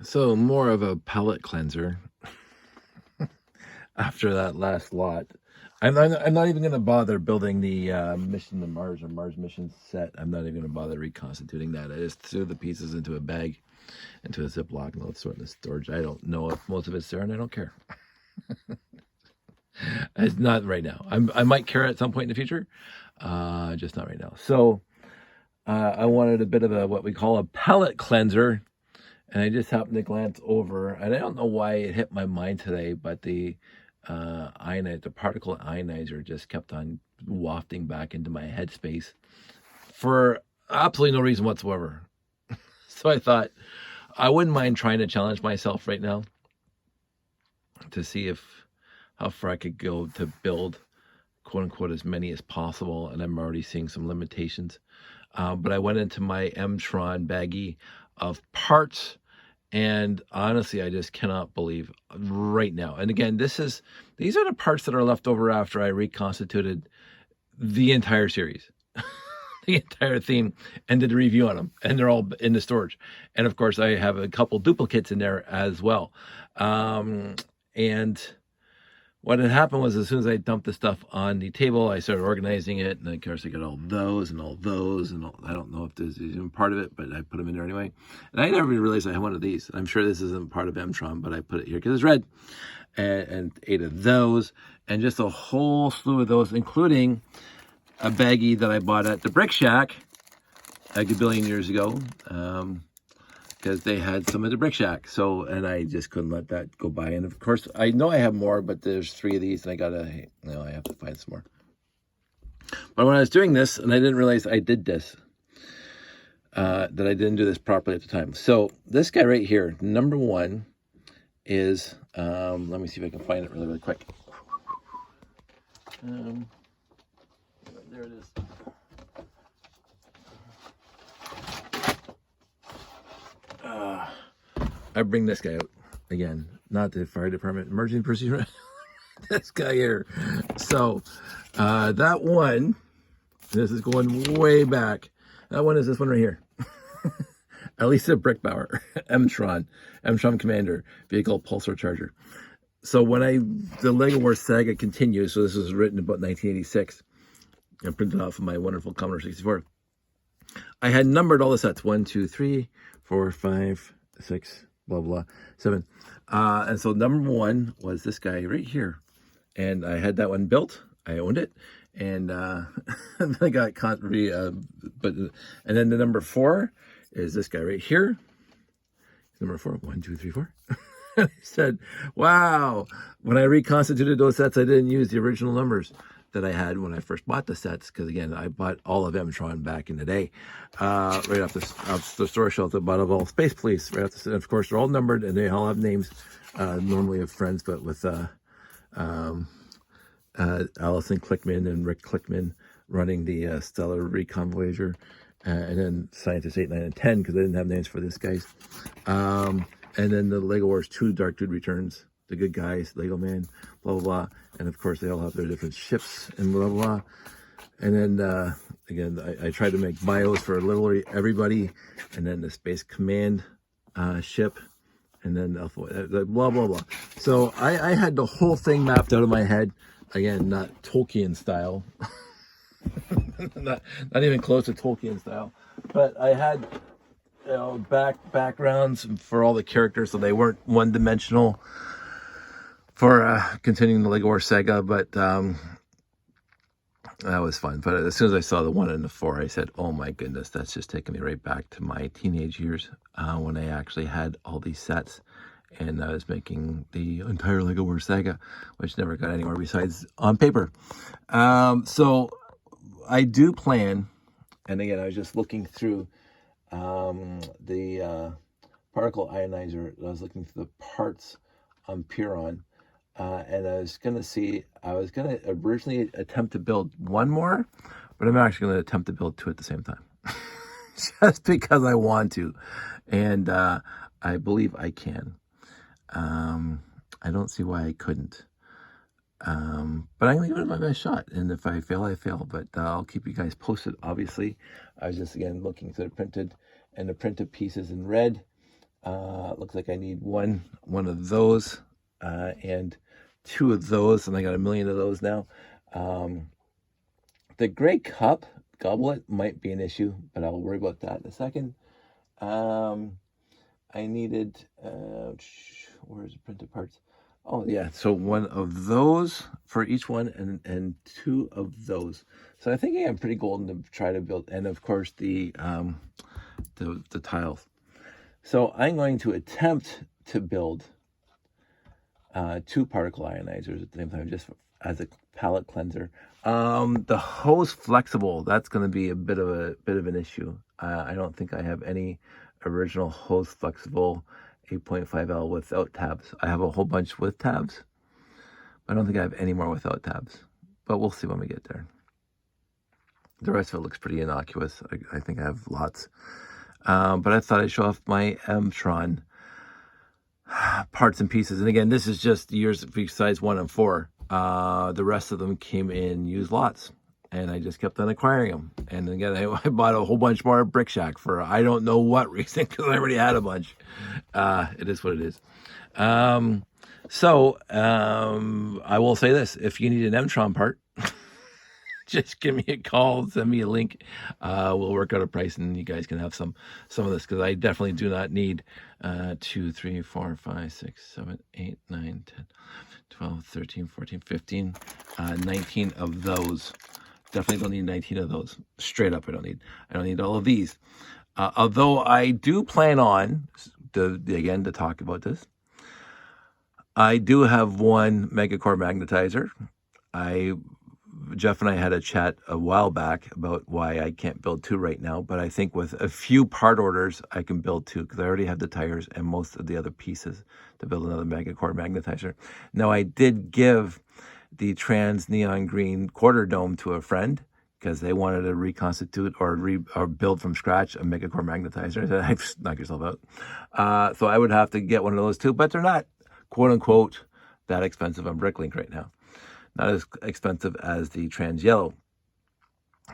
So more of a palate cleanser after that last lot. I'm not even going to bother building the Mission to Mars or Mars Mission set. I'm not even going to bother reconstituting that. I just threw the pieces into a bag, into a Ziploc, and let's throw it in the storage. I don't know if most of it's there, and I don't care. It's not right now. I might care at some point in the future, just not right now. So I wanted a bit of a what we call a palate cleanser. And I just happened to glance over, and I don't know why it hit my mind today, but the the particle ionizer just kept on wafting back into my headspace for absolutely no reason whatsoever. So I thought I wouldn't mind trying to challenge myself right now to see how far I could go to build quote unquote as many as possible, and I'm already seeing some limitations. But I went into my Tron baggie of parts. And honestly, I just cannot believe right now. And again, these are the parts that are left over after I reconstituted the entire series, the entire theme, and did a review on them. And they're all in the storage. And of course, I have a couple duplicates in there as well. And what had happened was as soon as I dumped the stuff on the table, I started organizing it. And of course, I got all those and all those. And I don't know if this is even part of it, but I put them in there anyway. And I never realized I had one of these. I'm sure this isn't part of Tron, but I put it here because it's red. And 8 of those. And just a whole slew of those, including a baggie that I bought at the Brick Shack a billion years ago. Because they had some of the Brick Shack. So, and I just couldn't let that go by. And of course, I know I have more, but there's 3 of these, and I have to find some more. But when I was doing this, and I didn't realize I did this, that I didn't do this properly at the time. So this guy right here, number 1, is, let me see if I can find it really, really quick. There it is. I bring this guy out again, not the fire department emergency procedure. This guy here. So that one, this is going way back. That one is this one right here. Elisa Brickbauer, Tron Commander, Vehicle Pulsar Charger. So when the Lego Wars saga continues, so this was written about 1986 and printed off of my wonderful Commodore 64. I had numbered all the sets, 1, 2, 3, 4, 5, 6, blah, blah, 7. And so number 1 was this guy right here. And I had that one built. I owned it. And I got and then the number 4 is this guy right here. Number 4, 1, 2, 3, 4. I said, wow, when I reconstituted those sets, I didn't use the original numbers that I had when I first bought the sets, because again, I bought all of Tron back in the day, right off the store shelf. I bought all Space Police right off of course, they're all numbered and they all have names, normally of friends, but with Allison Klickman and Rick Klickman running the Stellar Recon Voyager, and then Scientist 8, 9, and 10, because I didn't have names for this guys. And then the Lego Wars 2 Dark Dude Returns, the good guys, Lego Man, blah, blah, blah. And of course, they all have their different ships and blah, blah, blah. And then, again, I tried to make bios for literally everybody. And then the Space Command ship. And then blah, blah, blah. So I had the whole thing mapped out of my head. Again, not Tolkien style. not even close to Tolkien style. But I had, backgrounds for all the characters, so they weren't one-dimensional for continuing the Lego Wars saga, but that was fun. But as soon as I saw the 1 and the 4, I said, oh my goodness, that's just taking me right back to my teenage years, when I actually had all these sets and I was making the entire Lego Wars saga, which never got anywhere besides on paper. So I do plan, and again, I was just looking through the particle ionizer. I was looking through the parts on Tron, and I was going to originally attempt to build 1 more, but I'm actually going to attempt to build 2 at the same time. Just because I want to. And I believe I can. I don't see why I couldn't. But I'm going to give it my best shot. And if I fail, I fail. But I'll keep you guys posted, obviously. I was just, again, looking through the printed pieces in red. Looks like I need one of those and 2 of those, and I got 1,000,000 of those now. The gray cup goblet might be an issue, but I'll worry about that in a second. I needed, where's the printed parts? Oh yeah, so 1 of those for each one, and 2 of those. So I think I'm pretty golden to try to build, and of course the tiles. So I'm going to attempt to build 2 particle ionizers at the same time, just as a palette cleanser. The hose flexible, that's going to be a bit of an issue. I don't think I have any original hose flexible 8.5L without tabs. I have a whole bunch with tabs. I don't think I have any more without tabs, but we'll see when we get there. The rest of it looks pretty innocuous. I think I have lots. But I thought I'd show off my Tron parts and pieces. And again, this is just years size 1 and 4. The rest of them came in used lots, and I just kept on acquiring them. And again, I bought a whole bunch more at Brick Shack for I don't know what reason, because I already had a bunch. It is what it is. So I will say this: if you need an M-Tron part, just give me a call, send me a link. We'll work out a price, and you guys can have some of this, because I definitely do not need 2, 3, 4, 5, 6, 7, 8, 9, 10, 12, 13, 14, 15, 19 of those. Definitely don't need 19 of those. Straight up, I don't need all of these. Although I do plan on, again, to talk about this, I do have 1 megacore magnetizer. Jeff and I had a chat a while back about why I can't build 2 right now, but I think with a few part orders, I can build 2, because I already have the tires and most of the other pieces to build another megacore magnetizer. Now, I did give the trans neon green quarter dome to a friend, because they wanted to reconstitute or build from scratch a megacore magnetizer. I said, knock yourself out. So I would have to get 1 of those too, but they're not, quote unquote, that expensive on Bricklink right now. Not as expensive as the trans yellow.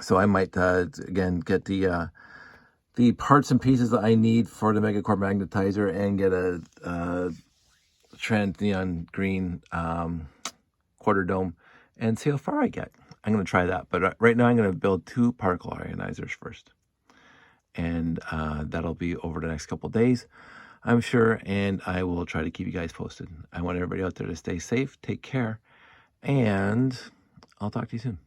So I might, again, get the parts and pieces that I need for the megacore magnetizer, and get a trans neon green quarter dome, and see how far I get. I'm going to try that. But right now I'm going to build 2 particle ionizers first. And that'll be over the next couple of days, I'm sure. And I will try to keep you guys posted. I want everybody out there to stay safe, take care, and I'll talk to you soon.